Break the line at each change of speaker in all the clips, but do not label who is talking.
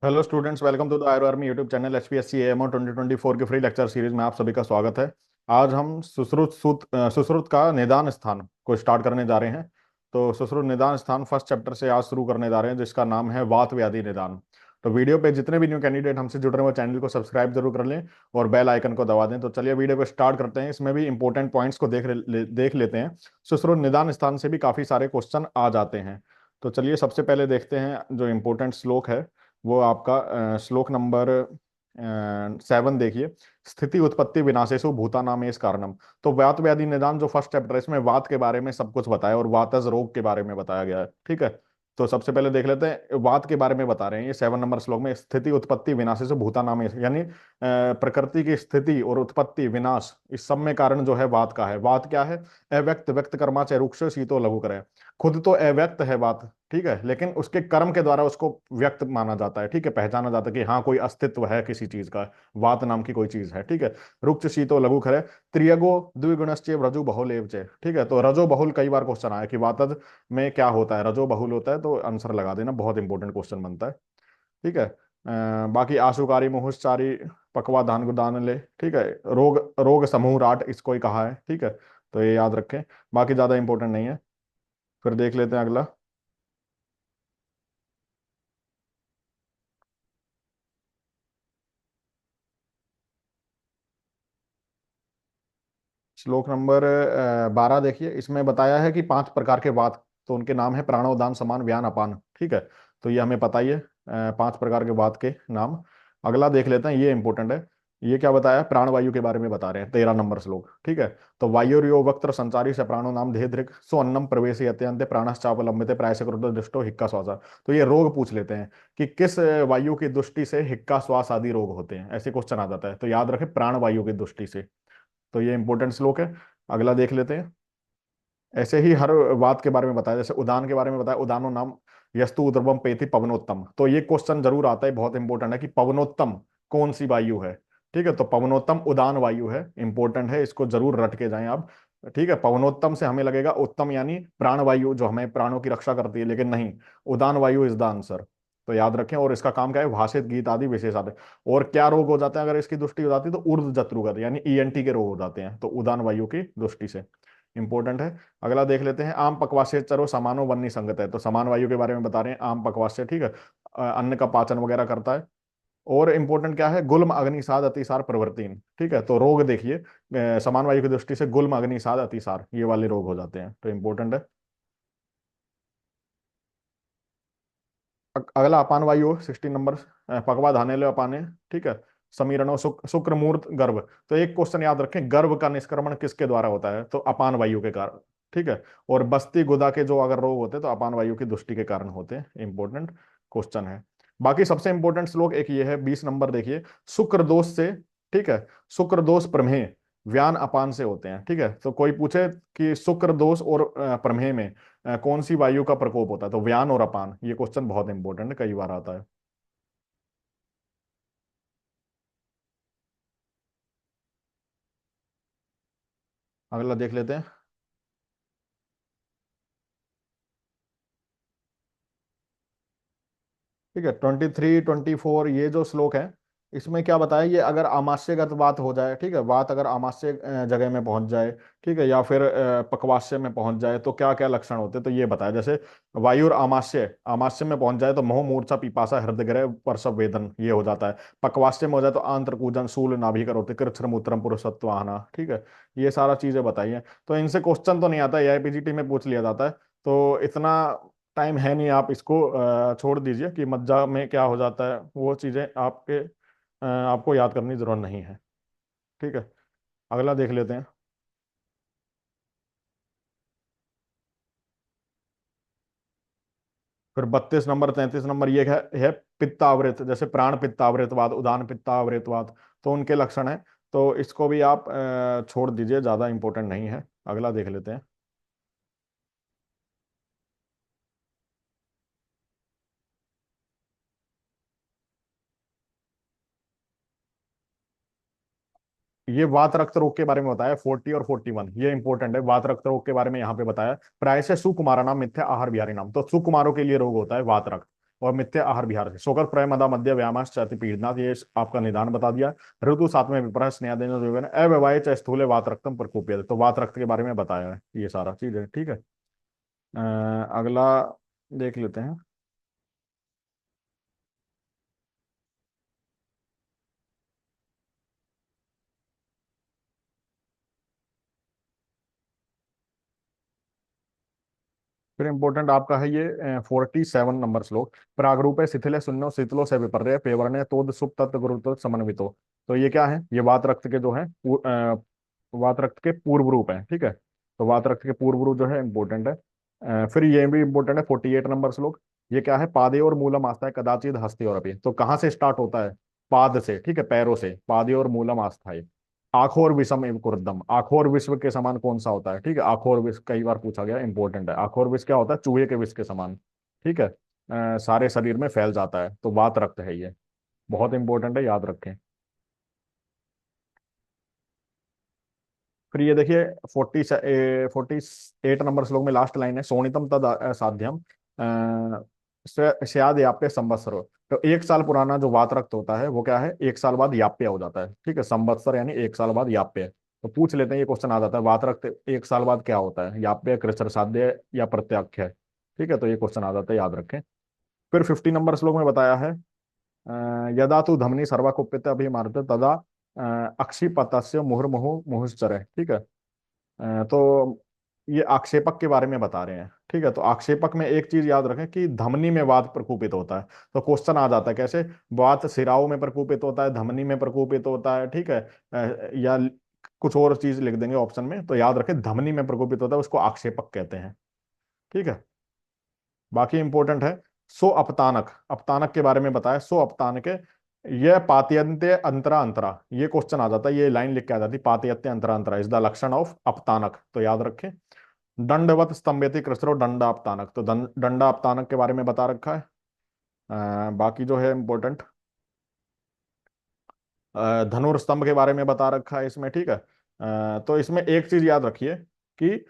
Hello students, welcome to the आयरो army YouTube channel HPSC AMO 2024 के free lecture series में आप सभी का स्वागत है। आज हम सुश्रुत का निदान स्थान को स्टार्ट करने जा रहे हैं। तो सुश्रुत निदान स्थान फर्स्ट चैप्टर से आज शुरू करने जा रहे हैं, जिसका नाम है वात व्याधि निदान। तो वीडियो पे जितने भी न्यू कैंडिडेट हमसे जुड़ रहे हैं वो चैनल को सब्सक्राइब जरूर कर लें और बेल आइकन को दबा दें। तो चलिए वीडियो को स्टार्ट करते हैं। इसमें भी इंपॉर्टेंट पॉइंट्स को देख लेते हैं। सुश्रुत निदान स्थान से भी काफी सारे क्वेश्चन आ जाते हैं। तो चलिए सबसे पहले देखते हैं जो इम्पोर्टेंट श्लोक है, वो आपका श्लोक नंबर 7 देखिए। स्थिति उत्पत्ति विनाशेषु भूतानामेश कारणम। तो वात व्याधि निदान जो फर्स्ट चैप्टर है, इसमें वात के बारे में सब कुछ बताया और वातज रोग के बारे में बताया गया है। ठीक है, तो सबसे पहले देख लेते हैं। वात के बारे में बता रहे हैं ये 7 नंबर श्लोक में। स्थिति उत्पत्ति विनाशेषु भूतानामेश, यानी प्रकृति की स्थिति और उत्पत्ति विनाश, इस सब में कारण जो है वात का है। वात क्या है? अव्यक्त व्यक्त कर्मा च रुक्ष शीतो लघु करे। खुद तो अव्यक्त है बात, ठीक है, लेकिन उसके कर्म के द्वारा उसको व्यक्त माना जाता है। ठीक है, पहचाना जाता है कि हाँ कोई अस्तित्व है किसी चीज का, वात नाम की कोई चीज है। ठीक है, रुक्ष शीतो लघु खरे त्रियगो द्विगुणश्चे रजो बहुलेव चे। ठीक है, तो रजो बहुल कई बार क्वेश्चन आया कि वातज में क्या होता है, रजो बहुल होता है, तो आंसर लगा देना, बहुत इंपॉर्टेंट क्वेश्चन बनता है। ठीक है, बाकी आशुकारी मुहुश्चारी पकवा धान गुदान ले। ठीक है, रोग रोग समूह राट इसको ही कहा है। ठीक है, तो ये याद रखें, बाकी ज्यादा इंपॉर्टेंट नहीं है। फिर देख लेते हैं अगला श्लोक नंबर 12 देखिए। इसमें बताया है कि 5 प्रकार के वात, तो उनके नाम है प्राणोदान समान व्यान अपान। ठीक है, तो ये हमें पता ही है 5 प्रकार के वात के नाम। अगला देख लेते हैं, ये इंपॉर्टेंट है। ये क्या बताया? प्राणवायु के बारे में बता रहे हैं, 13 नंबर श्लोक। ठीक है, तो वायुर्यो वक्त्र संचारी से प्राणो नाम देह दृक् सो अन्नम प्रवेश अत्यंत प्राणश्चापलंबित प्रायस कृतो दृष्टो हिक्का श्वासा। तो ये रोग पूछ लेते हैं कि किस वायु की दृष्टि से हिक्का श्वास आदि रोग होते हैं, ऐसे क्वेश्चन आ जाता है। तो याद रखें, प्राणवायु की दृष्टि से। तो ये इंपॉर्टेंट श्लोक है। अगला देख लेते हैं। ऐसे ही हर बात के बारे में बताया, जैसे उदान के बारे में बताया, उदानो नाम यस्तु उद्रवम पेति पवनोत्तम। तो ये क्वेश्चन जरूर आता है, बहुत इंपॉर्टेंट है कि पवनोत्तम कौन सी वायु है। ठीक है, तो पवनोत्तम उदान वायु है, इंपॉर्टेंट है, इसको जरूर रट के जाएं आप। ठीक है, पवनोत्तम से हमें लगेगा उत्तम यानी प्राण वायु जो हमें प्राणों की रक्षा करती है, लेकिन नहीं, उदान वायु इज द आंसर। तो याद रखें। और इसका काम क्या है? भाषित गीत आदि विशेष आदि। और क्या रोग हो जाते हैं अगर इसकी दृष्टि हो जाती है? तो ऊर्ध्व जत्रुगत यानी ईएनटी के रोग हो जाते हैं, तो उदान वायु की दृष्टि से इंपॉर्टेंट है। अगला देख लेते हैं। आम पक्वास्य चरो समानो वन्य संगत है। तो समान वायु के बारे में बता रहे हैं, आम पक्वास्य। ठीक है, अन्न का पाचन वगैरह करता है। और इंपॉर्टेंट क्या है? गुल्म अग्निसाद अतिसार प्रवृत्तिन। ठीक है, तो रोग देखिए, समान वायु की दृष्टि से गुल्म अग्निसाद अतिसार ये वाले रोग हो जाते हैं, तो इंपॉर्टेंट है। अगला अपान वायु 16 नंबर, पकवा धाने ले अपाने। ठीक है, समीरणो शुक्र मूर्त गर्भ। तो एक क्वेश्चन याद रखें, गर्भ का निष्क्रमण किसके द्वारा होता है? तो अपान वायु के कारण। ठीक है, और बस्ती गुदा के जो अगर रोग होते हैं तो अपान वायु की दृष्टि के कारण होते हैं, इंपॉर्टेंट क्वेश्चन है। बाकी सबसे इंपॉर्टेंट श्लोक एक ये है, 20 नंबर देखिए। शुक्र दोष से, ठीक है, शुक्र दोष प्रमेह व्यान अपान से होते हैं। ठीक है, तो कोई पूछे कि शुक्र दोष और प्रमेह में कौन सी वायु का प्रकोप होता है, तो व्यान और अपान। ये क्वेश्चन बहुत इंपॉर्टेंट है, कई बार आता है। अगला देख लेते हैं। ठीक है, 23 24 ये जो श्लोक है, इसमें क्या बताया? ये अगर आमाशयगत बात हो जाए, ठीक है, बात अगर आमाशय जगह में पहुंच जाए, ठीक है, या फिर पक्वाशय में पहुंच जाए, तो क्या क्या लक्षण होते हैं, तो ये बताया। जैसे वायु आमाशय, आमाशय में पहुंच जाए तो मोह मूर्छा पिपासा हृदय ग्रह प्रसव वेदन ये हो जाता है। पक्वाशय में हो जाए तो आंत्र कूजन शूल नाभि करोति कृच्छ्र मूत्रम पुरुषत्व आना। ठीक है, ये सारा चीजें बताई हैं। तो इनसे क्वेश्चन तो नहीं आता, एआईपीजीटी में पूछ लिया जाता है। तो इतना टाइम है नहीं, आप इसको छोड़ दीजिए कि मज्जा में क्या हो जाता है, वो चीजें आपको याद करने की जरूरत नहीं है। ठीक है, अगला देख लेते हैं। फिर 32 नंबर 33 नंबर ये है पित्तावृत। जैसे प्राण पित्तावृतवाद, उदान पित्तावृतवाद, तो उनके लक्षण है। तो इसको भी आप छोड़ दीजिए, ज्यादा इंपॉर्टेंट नहीं है। अगला देख लेते हैं। ये वात रक्त रोग के बारे में बताया, 40 और 41, ये इंपॉर्टेंट है। वात रक्त रोग के बारे में यहाँ पे बताया, प्राय से सुकुमारा नाम मिथ्या आहार विहारी नाम। तो सुकुमारों के लिए रोग होता है वात रक्त। और मिथ्या आहार विहार से। शोकर प्रय मदा मध्य व्यामाश चति पीड़नाथ, ये आपका निदान बता दिया। ऋतु सातवें विप्रह स्नेहादेन अव्यवाय च स्थूले वात रक्तम प्रकोप्य, तो वात रक्त के बारे में बताया है, ये सारा चीज है, ठीक है। अगला देख लेते हैं। फिर इंपॉर्टेंट आपका है ये 47 नंबर श्लोक। प्रागरूपे शिथिले शून्यो शीतलो से विपर्य पेवर्णे तोद सुप तत्व गुरुत्व समन्वितो। तो ये क्या है, ये वात रक्त के जो है वात रक्त के पूर्व रूप है, ठीक है। तो वात रक्त के पूर्व रूप जो है इंपॉर्टेंट है। फिर ये भी इंपॉर्टेंट है 48 नंबर श्लोक। ये क्या है, पादे और मूलम आस्था है कदाचित हस्ति और अभी, तो कहाँ से स्टार्ट होता है, पाद से, ठीक है, पैरों से, पादे और मूलम आस्था है। आखोर विषम एवं कुर्दम, आखोर विश्व के समान कौन सा होता है, ठीक है, आखोर विष कई बार पूछा गया, इंपॉर्टेंट है। आखोर विष क्या होता है, चूहे के विष के समान, ठीक है। सारे शरीर में फैल जाता है, तो वात रक्त है ये, बहुत इंपॉर्टेंट है, याद रखें। फिर ये देखिए 48 नंबर श्लोक में लास्ट लाइन है, सोनितम तद साध्यम शायद याप्य संवत्सर। तो एक साल पुराना जो वात रक्त होता है वो क्या है, एक साल बाद याप्य हो जाता है, ठीक है, संवत्सर यानी एक साल बाद याप्य। तो पूछ लेते हैं, ये क्वेश्चन आ जाता है, वात रक्त एक साल बाद क्या होता है, याप्य, कृच्छ्र साध्य या प्रत्याख्य, ठीक है, तो ये क्वेश्चन आ जाता है, याद रखें। फिर 50 नंबर श्लोक में बताया है यदा तू धमनी सर्वा कुप्यते अभिमानते तदा अक्षिपतस्य मुहुर्मुहु मुहुश्चरे, ठीक है। तो ये आक्षेपक के बारे में बता रहे हैं, ठीक है। तो आक्षेपक में एक चीज याद रखें कि धमनी में वात प्रकोपित होता है। तो क्वेश्चन आ जाता है कैसे, वात सिराओं में प्रकोपित होता है, धमनी में प्रकोपित होता है, ठीक है। या कुछ और चीज लिख देंगे ऑप्शन में, तो याद रखें धमनी में प्रकोपित होता है, उसको आक्षेपक कहते हैं, ठीक है। बाकी इंपॉर्टेंट है सो अपतानक, अपतानक के बारे में बताया, सो अपतानक यह पातयन्ते अंतरा अंतरा, ये क्वेश्चन आ जाता है, ये लाइन लिख के आ जाती, पातयत्ते अंतरा अंतरा इज द लक्षण ऑफ अपतानक, तो याद रखें। दंडवत स्तंभेति कृसरो दंडापतानक, तो दंडापतानक के बारे में बता रखा है। बाकी जो है इंपॉर्टेंट धनुर्स्तंभ के बारे में बता रखा है इसमें, ठीक है। तो इसमें एक चीज याद रखिए कि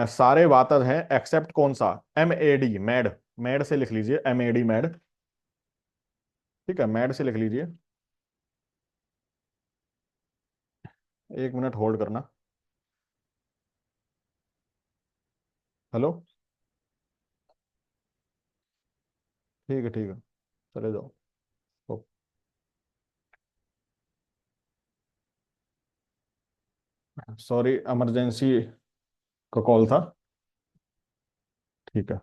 सारे वातज हैं एक्सेप्ट कौन सा, M A D mad, mad से लिख लीजिए, एम ए डी मैड, ठीक है, मैड से लिख लीजिए। 1 मिनट होल्ड करना। हेलो, ठीक है, ठीक है, चले जाओ। सॉरी, इमरजेंसी का कॉल था, ठीक है।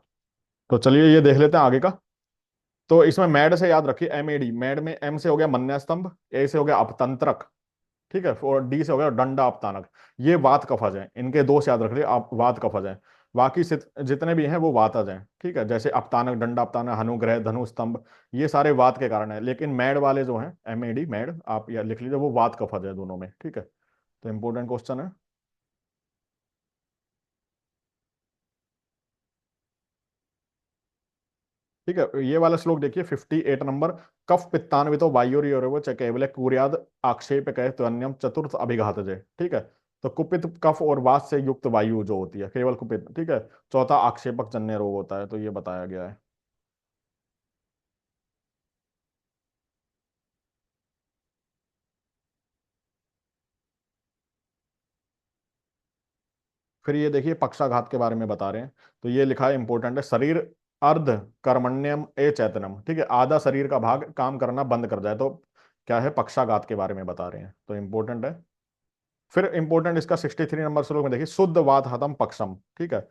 तो चलिए ये देख लेते हैं आगे का। तो इसमें मैड से याद रखिए, एम ए डी, मैड में एम से हो गया मन्या स्तंभ, ए से हो गया अपतंत्रक, ठीक है, और डी से हो गया डंडा अपतानक। ये वात कफज हैं, इनके दो से याद रख लिया आप, वात कफज हैं। बाकी जितने भी हैं वो वातज हैं, ठीक है, जैसे अपतानक, दंडा अपतानक, हनुग्रह, धनु स्तंभ, ये सारे वात के कारण है। लेकिन मैड वाले जो हैं, एम ए डी मैड, आप या लिख लीजिए, वो वात कफज है दोनों में, ठीक है। तो इंपॉर्टेंट क्वेश्चन है। ठीक है, ये वाला श्लोक देखिए 58 नंबर। कफ पित्तान्वितो वायुर्योरवो च केवल कुर्याद आक्षेप कहे तो अन्यम चतुर्थ अभिघात जय, ठीक है। तो कुपित कफ और वात से युक्त वायु जो होती है, केवल कुपित, ठीक है। चौथा आक्षेपक जन्य रोग होता है, तो ये बताया गया है। फिर ये देखिए पक्षाघात के बारे में बता रहे हैं। तो ये लिखा है इंपॉर्टेंट है, शरीर अर्ध कर्मण्यम ए चैतनम, ठीक है, आधा शरीर का भाग काम करना बंद कर जाए तो क्या है, पक्षाघात के बारे में बता रहे हैं, तो इंपॉर्टेंट है। फिर इंपॉर्टेंट इसका 63 नंबर श्लोक में देखिए, शुद्ध वात हतम पक्षम, ठीक है।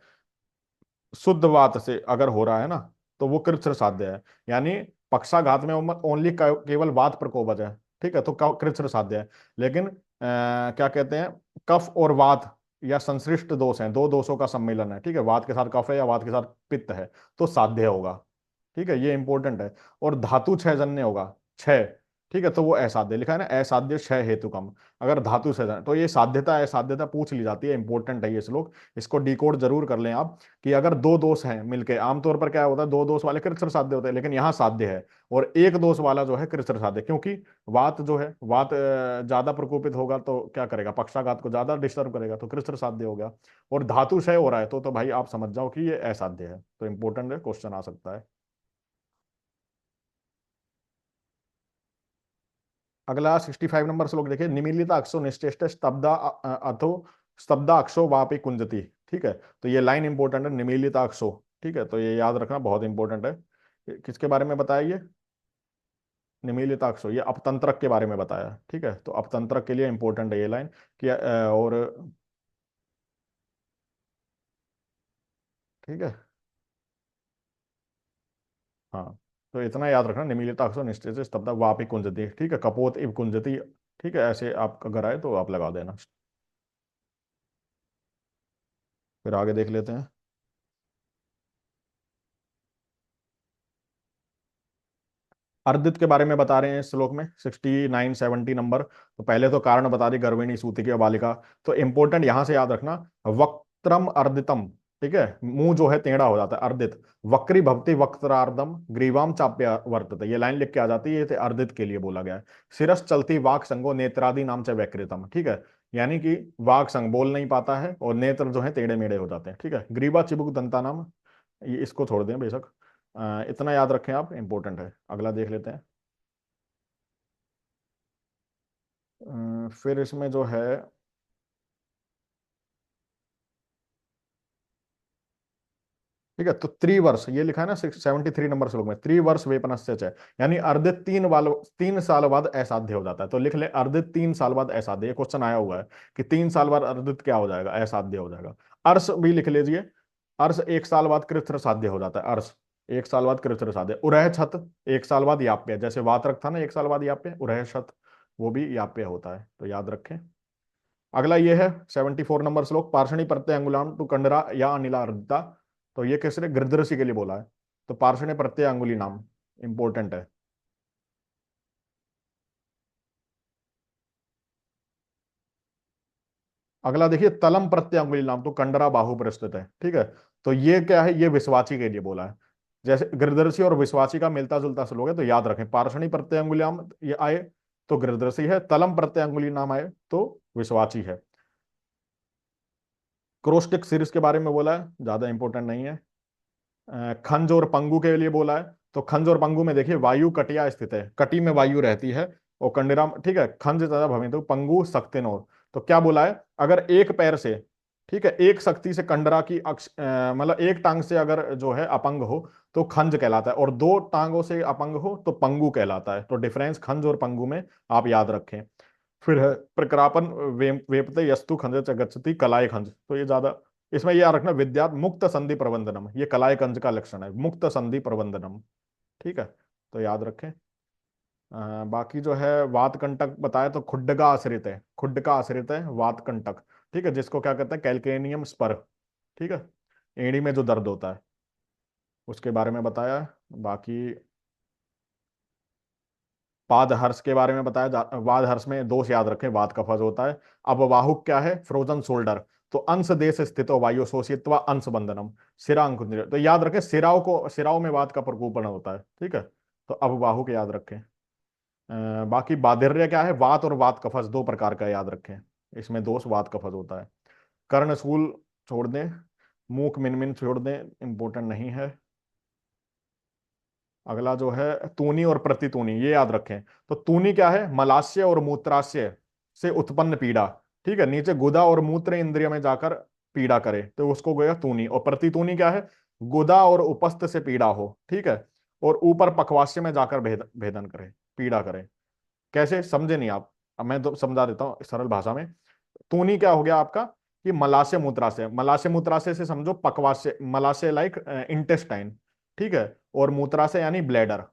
शुद्ध वात से अगर हो रहा है ना, तो वो कृच्छ्र साध्य है, यानी पक्षाघात में ओनली केवल वात प्रकोपज है, ठीक है, तो कृच्छ्र साध्य है। लेकिन क्या कहते हैं, कफ और वात या संश्लिष्ट दोष हैं, दो दोषों का सम्मिलन है, ठीक है, वात के साथ कफ है या वात के साथ पित्त है, तो साध्य होगा, ठीक है, ये इंपॉर्टेंट है। और धातु क्षय जन्य होगा, क्षय, ठीक है, तो वो असाध्य लिखा है ना, असाध्य क्षय हेतु कम। अगर धातु से तो ये साध्यता असाध्यता पूछ ली जाती है, इंपॉर्टेंट है ये श्लोक, इसको डिकोड जरूर कर लें आप। कि अगर दो दोष हैं मिलके, आमतौर पर क्या होता है, दो दोष वाले कृच्छ्र साध्य होते हैं, लेकिन यहाँ साध्य है। और एक दोष वाला जो है कृच्छ्र साध्य, क्योंकि वात जो है, वात ज्यादा प्रकोपित होगा तो क्या करेगा, पक्षाघात को ज्यादा डिस्टर्ब करेगा, तो कृच्छ्र साध्य हो गया। और धातु क्षय हो रहा है तो भाई आप समझ जाओ कि ये असाध्य है, तो इंपॉर्टेंट है, क्वेश्चन आ सकता है। अगला 65 नंबर श्लोक देखिए, निमीलित अक्षो निश्चेष्ट स्तब्धा अथो स्तब्धा अक्षो वापि कुंजति। ठीक है, तो ये लाइन इंपॉर्टेंट है, निमीलित अक्षो। ठीक है, तो ये याद रखना बहुत इंपॉर्टेंट है। किसके बारे में बताया ये? निमीलित अक्षो, ये अपतंत्रक के बारे में बताया। ठीक है, तो अपतंत्रक के लिए इंपॉर्टेंट है ये लाइन कि और ठीक है। हाँ, तो इतना याद रखना, निमीलिताक्ष निश्चय से स्तब्धा वापि कुंजति। ठीक है, कपोत इव कुंजति। ठीक है, ऐसे आपका घर आए तो आप लगा देना। फिर आगे देख लेते हैं। अर्दित के बारे में बता रहे हैं इस श्लोक में, 69 70 नंबर। तो पहले तो कारण बता दी, गर्भिणी सूति की बालिका। तो इंपॉर्टेंट यहां से याद रखना, वक्त्रम अर्दितम। ठीक है, मुंह जो है टेढ़ा हो जाता है, अर्दित। वक्री भवति वक्त्रार्धम ग्रीवाम चाप्य वर्तते, ये लाइन लिख के आ जाती है, ये अर्दित के लिए बोला गया है। शिरस चलती वाक संगो नेत्रादि नाम से वैकृतम। ठीक है, यानी कि वाक संग बोल नहीं पाता है और नेत्र जो है टेढ़े मेढ़े हो जाते हैं। ठीक है, ग्रीवा चिबुक दंता नाम, ये इसको छोड़ दें बेशक। इतना याद रखें आप, इंपॉर्टेंट है। अगला देख लेते हैं। फिर इसमें जो है, ठीक है, तो त्रिवर्ष ये लिखा है ना 73 नंबर श्लोक में, त्रिवर्ष वेपनस्य च, यानी अर्धित 3 साल बाद असाध्य हो जाता है। तो लिख ले, अर्धित 3 साल बाद असाध्य। ये क्वेश्चन आया हुआ है कि 3 साल बाद अर्धित क्या हो जाएगा? असाध्य हो जाएगा। अर्ष भी लिख लीजिए, अर्ष 1 साल बाद कृत्र साध्य हो जाता है। अर्ष 1 साल बाद कृत्र साध्य। उरह छत 1 साल बाद याप्य, जैसे वात्रक था ना 1 साल बाद याप्य, उरह छत वो भी याप्य होता है, तो याद रखें। अगला ये है 74 नंबर श्लोक, पार्षणी प्रत्यय अंगुलाम टू कंडरा या अनिला अर्दिता। तो ये किसने? गृद्धऋषि के लिए बोला है। तो पार्षणी प्रत्यय अंगुली नाम इंपॉर्टेंट है। अगला देखिए, तलम प्रत्यय अंगुली नाम तो कंडरा बाहु पर स्थित है। ठीक है, तो ये क्या है? ये विश्वाची के लिए बोला है। जैसे गृद्धऋषि और विश्वाची का मिलता जुलता श्लोक है, तो याद रखें, पार्षणी प्रत्यय अंगुलियाम ये आए तो गृद्धऋषि है, तलम प्रत्यय अंगुली नाम आए तो विश्वाची है। क्रोस्टिक सीरीज के बारे में बोला है, ज्यादा इंपॉर्टेंट नहीं है। खंज और पंगु के लिए बोला है। तो खंज और पंगु में देखिए, वायु कटिया स्थित है, कटी में वायु रहती है। और कंडीराम, ठीक है, खंज तथा भवितु पंगु सक्तिनोर। तो क्या बोला है? अगर एक पैर से, ठीक है, एक शक्ति से कंडरा की मतलब एक टांग से अगर जो है अपंग हो तो खंज कहलाता है, और दो टांगों से अपंग हो तो पंगु कहलाता है। तो डिफरेंस खंज और पंगु में आप याद रखें। फिर है प्रकरापन वेपते यस्तु खंज च गच्छति कलाय खंज। तो ये ज्यादा, इसमें यह रखना, विद्या मुक्त संधि प्रबंधनम, ये कलाय कंज का लक्षण है, मुक्त संधि प्रबंधनम। ठीक है, तो याद रखें। बाकी जो है वात कंटक बताया, तो खुड्ड का आश्रित है, खुड्ड का आश्रित है वात कंटक। ठीक है, जिसको क्या कहते हैं? Calcaneum spur. ठीक है, एड़ी में जो दर्द होता है उसके बारे में बताया। बाकी पाद हर्ष के बारे में बताया। वाद हर्ष में दोष याद रखें, वात कफज होता है। अब वाहुक क्या है? Frozen shoulder. तो अंश देश स्थित वायु शोषित्वा अंश बंधनम। सिरा अंकुन्द्रिय, तो याद रखें, सिराओं में वात का प्रकोपन होता है। ठीक है, तो अब वाहु के याद रखें। बाकी बाधिर्य क्या है? वात और वात कफज दो प्रकार का, याद रखें। इसमें दोष वात कफज होता है। कर्णशूल छोड़ दें, मूक मिनमिन छोड़ दें, इंपॉर्टेंट नहीं है। अगला जो है तूनी और प्रतितूनी, ये याद रखें। तो तूनी क्या है? मलाशय और मूत्राशय से उत्पन्न पीड़ा। ठीक है, नीचे गुदा और मूत्र इंद्रिय में जाकर पीड़ा करे तो उसको गया तूनी। और प्रतितूनी क्या है? गुदा और उपस्थ से पीड़ा हो, ठीक है, और ऊपर पखवाश्य में जाकर भेदन करे, पीड़ा करे। कैसे? समझे नहीं आप? अब मैं तो समझा देता हूँ सरल भाषा में। तूनी क्या हो गया आपका? कि मलाशय मूत्राशय, मलाशय मूत्राशय से समझो पकवाशय, मलाशय लाइक इंटेस्टाइन। ठीक है, और मूत्राशय यानी ब्लैडर।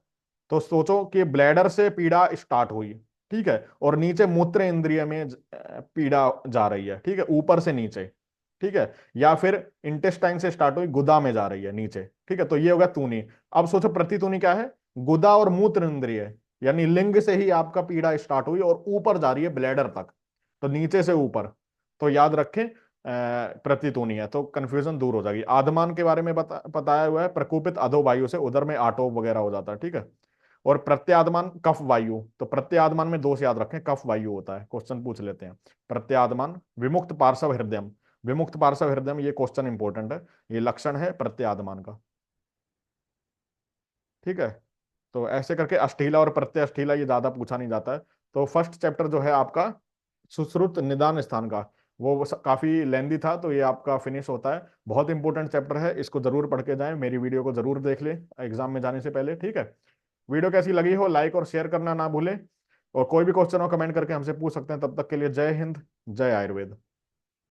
तो सोचो कि ब्लैडर से पीड़ा स्टार्ट हुई, ठीक है, और नीचे मूत्र इंद्रिय में पीड़ा जा रही है, ठीक है, ऊपर से नीचे। ठीक है, या फिर इंटेस्टाइन से स्टार्ट हुई, गुदा में जा रही है नीचे। ठीक है, तो ये होगा तूनी। अब सोचो प्रतितूनी क्या है? गुदा और मूत्र इंद्रिय, यानी लिंग से ही आपका पीड़ा स्टार्ट हुई और ऊपर जा रही है ब्लैडर तक, तो नीचे से ऊपर। तो याद रखें, प्रतितूनी है, तो कंफ्यूजन दूर हो जाएगी। आदमान के बारे में बताया हुआ है, प्रकोपित अधो वायु से उदर में आटोप वगैरह हो जाता है। ठीक है, और प्रत्यादमान कफ वायु, तो प्रत्यादमान में दोष याद रखें, कफ वायु होता है। क्वेश्चन पूछ लेते हैं। प्रत्यादमान विमुक्त पार्श्व हृदय, विमुक्त पार्श्व हृदय, ये क्वेश्चन इंपॉर्टेंट है, ये लक्षण है प्रत्यादमान का। ठीक है, तो ऐसे करके अष्टीला और प्रत्यय अष्टीला ये ज्यादा पूछा नहीं जाता है। तो फर्स्ट चैप्टर जो है आपका सुश्रुत निदान स्थान का, वो काफी लेंदी था, तो ये आपका फिनिश होता है। बहुत इंपॉर्टेंट चैप्टर है, इसको जरूर पढ़ के जाएं, मेरी वीडियो को जरूर देख लें एग्जाम में जाने से पहले, ठीक है। वीडियो कैसी लगी हो लाइक और शेयर करना ना भूलें, और कोई भी क्वेश्चन हो कमेंट करके हमसे पूछ सकते हैं। तब तक के लिए जय हिंद, जय आयुर्वेद।